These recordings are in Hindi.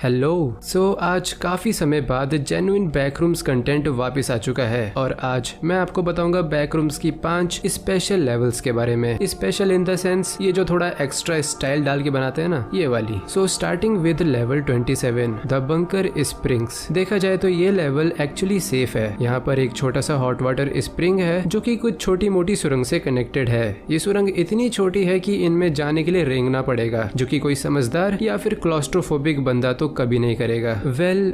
हेलो। आज काफी समय बाद जेन्युइन बैकरूम्स कंटेंट वापस आ चुका है और आज मैं आपको बताऊंगा बैकरूम्स की 5 स्पेशल लेवल्स के बारे में। स्पेशल इन द सेंस ये जो थोड़ा एक्स्ट्रा स्टाइल डाल के बनाते हैं ना, ये वाली। Starting with level 27 the bunker springs. देखा जाए तो ये लेवल एक्चुअली सेफ है। यहाँ पर एक छोटा सा हॉट वाटर स्प्रिंग है जो कि कुछ छोटी मोटी सुरंग से कनेक्टेड है। ये सुरंग इतनी छोटी है कि इनमें जाने के लिए रेंगना पड़ेगा, जो कि कोई समझदार या फिर क्लॉस्ट्रोफोबिक बंदा तो कभी नहीं करेगा।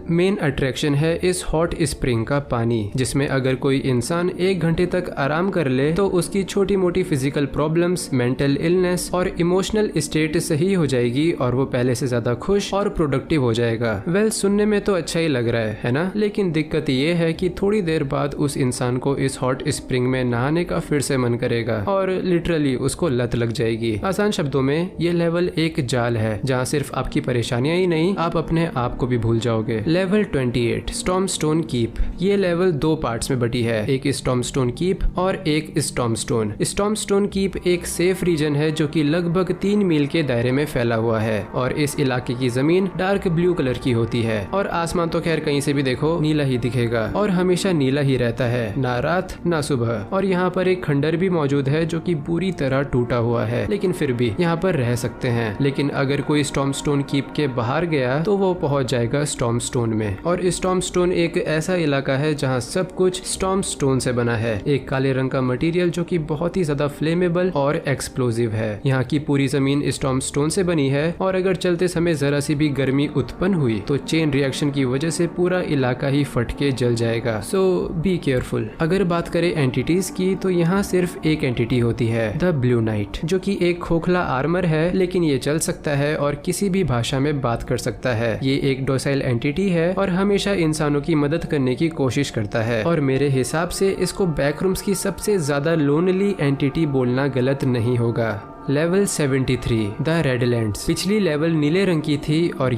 मेन अट्रैक्शन है इस हॉट स्प्रिंग का पानी, जिसमें अगर कोई इंसान 1 घंटे तक आराम कर ले तो उसकी छोटी मोटी फिजिकल प्रॉब्लम्स, मेंटल इलनेस और इमोशनल स्टेट सही हो जाएगी और वो पहले से ज्यादा खुश और प्रोडक्टिव हो जाएगा। सुनने में तो अच्छा ही लग रहा है ना? लेकिन दिक्कत ये है कि थोड़ी देर बाद उस इंसान को इस हॉट स्प्रिंग में नहाने का फिर से मन करेगा और लिटरली उसको लत लग जाएगी। आसान शब्दों में ये लेवल एक जाल है जहाँ सिर्फ आपकी परेशानियां ही नहीं, आप अपने आप को भी भूल जाओगे। Level 28 stormstone keep. ये लेवल 2 पार्ट्स में बटी है, एक स्टॉर्मस्टोन कीप और एक स्टॉर्मस्टोन। स्टॉर्मस्टोन कीप एक सेफ रीजन है जो कि लगभग 3 मील के दायरे में फैला हुआ है और इस इलाके की जमीन डार्क ब्लू कलर की होती है और आसमान तो खैर कहीं से भी देखो नीला ही दिखेगा और हमेशा नीला ही रहता है, ना रात ना सुबह। और यहाँ पर एक खंडर भी मौजूद है जो कि पूरी तरह टूटा हुआ है, लेकिन फिर भी यहाँ पर रह सकते हैं। लेकिन अगर कोई स्टॉर्मस्टोन कीप के बाहर गया तो वो पहुंच जाएगा स्टॉर्मस्टोन में। और स्टॉर्मस्टोन एक ऐसा इलाका है जहाँ सब कुछ स्टॉर्मस्टोन से बना है, एक काले रंग का मटेरियल जो कि बहुत ही ज्यादा फ्लेमेबल और एक्सप्लोजिव है। यहाँ की पूरी जमीन स्टॉर्मस्टोन से बनी है और अगर चलते समय जरा सी भी गर्मी उत्पन्न हुई तो चेन रिएक्शन की वजह से पूरा इलाका ही फट के जल जाएगा। सो बी केयरफुल। अगर बात करें एंटिटीज की तो यहाँ सिर्फ एक एंटिटी होती है, द ब्लू नाइट, जो कि एक खोखला आर्मर है, लेकिन ये चल सकता है और किसी भी भाषा में बात कर सकता है। ये एक डोसाइल एंटिटी है और हमेशा इंसानों की मदद करने की कोशिश करता है और मेरे हिसाब से इसको बैकरूम्स की सबसे ज्यादा लोनली एंटिटी बोलना गलत नहीं होगा। Level 73 the Redlands. पिछली लेवल नीले रंग की थी और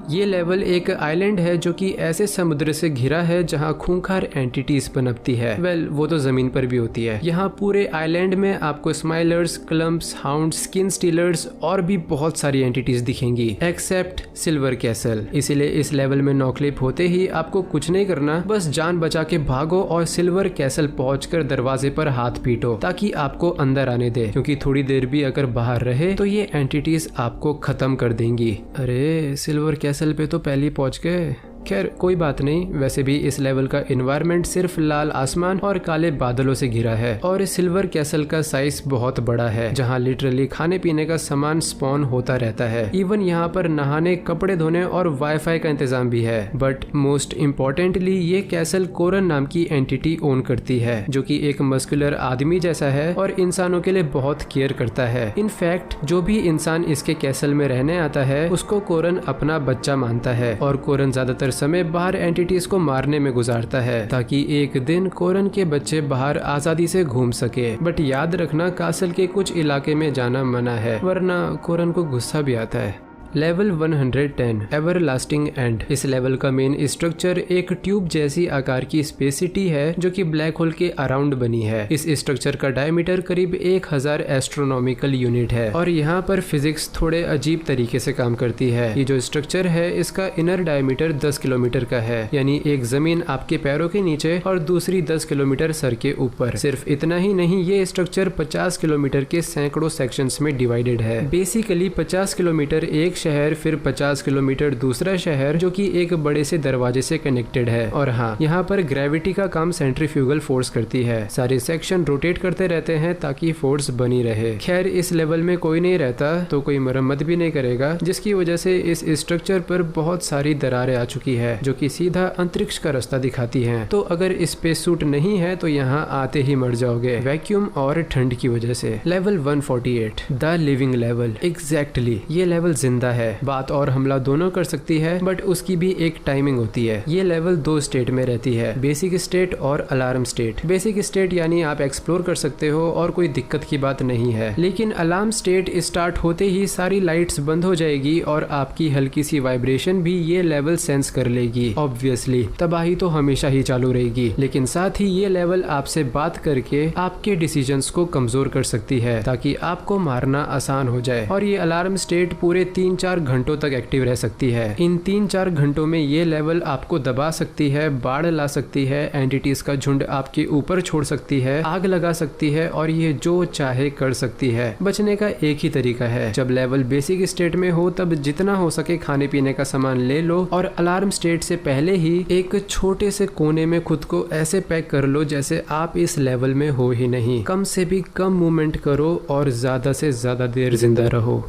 ये लेवल एक आइलैंड है जो कि ऐसे समुद्र से घिरा है जहाँ खूंखार एंटिटीज पनपती है। वो तो जमीन पर भी होती है। यहाँ पूरे आइलैंड में आपको स्माइलर्स, क्लम्प्स, हाउंड्स, स्किन स्टीलर्स और भी बहुत सारी एंटिटीज दिखेंगी, एक्सेप्ट सिल्वर कैसल। इसीलिए इस लेवल में नौक्लिप होते ही आपको कुछ नहीं करना, बस जान बचा के भागो और सिल्वर कैसल पहुंचकर दरवाजे पर हाथ पीटो ताकि आपको अंदर आने दे, क्योंकि थोड़ी देर भी अगर बाहर रहे तो ये एंटिटीज आपको खत्म कर देंगी। अरे सिल्वर कैसल पे तो पहले ही पहुंच गए। खैर कोई बात नहीं। वैसे भी इस लेवल का एनवायरनमेंट सिर्फ लाल आसमान और काले बादलों से घिरा है और सिल्वर कैसल का साइज बहुत बड़ा है, जहां लिटरली खाने पीने का सामान स्पॉन होता रहता है। इवन यहाँ पर नहाने, कपड़े धोने और वाईफाई का इंतजाम भी है। बट मोस्ट इम्पोर्टेंटली ये कैसल कोरन नाम की एंटिटी ओन करती है, जो कि एक मस्कुलर आदमी जैसा है और इंसानों के लिए बहुत केयर करता है। इनफैक्ट जो भी इंसान इसके कैसल में रहने आता है उसको कोरन अपना बच्चा मानता है और कोरन ज्यादातर समय बाहर एंटिटीज को मारने में गुजारता है ताकि एक दिन कोरन के बच्चे बाहर आजादी से घूम सके। बट याद रखना कासल के कुछ इलाके में जाना मना है, वरना कोरन को गुस्सा भी आता है। Level 110 everlasting and. इस लेवल का मेन स्ट्रक्चर एक ट्यूब जैसी आकार की स्पेस सिटी है जो कि ब्लैक होल के अराउंड बनी है। इस स्ट्रक्चर का डायमीटर करीब 1000 एस्ट्रोनॉमिकल यूनिट है और यहाँ पर फिजिक्स थोड़े अजीब तरीके से काम करती है। ये जो स्ट्रक्चर है इसका इनर डायमीटर 10 किलोमीटर का है, यानी एक जमीन आपके पैरों के नीचे और दूसरी 10 किलोमीटर सर के ऊपर। सिर्फ इतना ही नहीं, ये स्ट्रक्चर 50 किलोमीटर के सैकड़ों सेक्शंस में डिवाइडेड है। बेसिकली 50 किलोमीटर एक शहर, फिर 50 किलोमीटर दूसरा शहर जो कि एक बड़े से दरवाजे से कनेक्टेड है। और हाँ, यहाँ पर ग्रेविटी का काम सेंट्रीफ्यूगल फोर्स करती है। सारे सेक्शन रोटेट करते रहते हैं ताकि फोर्स बनी रहे। खैर इस लेवल में कोई नहीं रहता तो कोई मरम्मत भी नहीं करेगा, जिसकी वजह से इस स्ट्रक्चर पर बहुत सारी दरारें आ चुकी है जो कि सीधा अंतरिक्ष का रास्ता दिखाती हैं। तो अगर स्पेस सूट नहीं है तो यहाँ आते ही मर जाओगे, वैक्यूम और ठंड की वजह से। Level 148 the living level. Exactly ये लेवल जिंदा है, बात और हमला दोनों कर सकती है, बट उसकी भी एक टाइमिंग होती है। ये लेवल 2 स्टेट में रहती है, बेसिक स्टेट और अलार्म स्टेट। बेसिक स्टेट यानी आप एक्सप्लोर कर सकते हो और कोई दिक्कत की बात नहीं है, लेकिन अलार्म स्टेट स्टार्ट होते ही सारी लाइट्स बंद हो जाएगी और आपकी हल्की सी वाइब्रेशन भी ये लेवल सेंस कर लेगी। ऑब्वियसली तबाही तो हमेशा ही चालू रहेगी, लेकिन साथ ही ये लेवल आपसे बात करके आपके डिसीजंस को कमजोर कर सकती है ताकि आपको मारना आसान हो जाए। और ये अलार्म स्टेट पूरे 3 3-4 घंटों तक एक्टिव रह सकती है। इन 3-4 घंटों में ये लेवल आपको दबा सकती है, बाढ़ ला सकती है, एंटिटीज का झुंड आपके ऊपर छोड़ सकती है, आग लगा सकती है और ये जो चाहे कर सकती है। बचने का एक ही तरीका है, जब लेवल बेसिक स्टेट में हो तब जितना हो सके खाने पीने का सामान ले लो और अलार्म स्टेट से पहले ही एक छोटे से कोने में खुद को ऐसे पैक कर लो जैसे आप इस लेवल में हो ही नहीं। कम से भी कम मूवमेंट करो और ज्यादा से ज्यादा देर जिंदा रहो।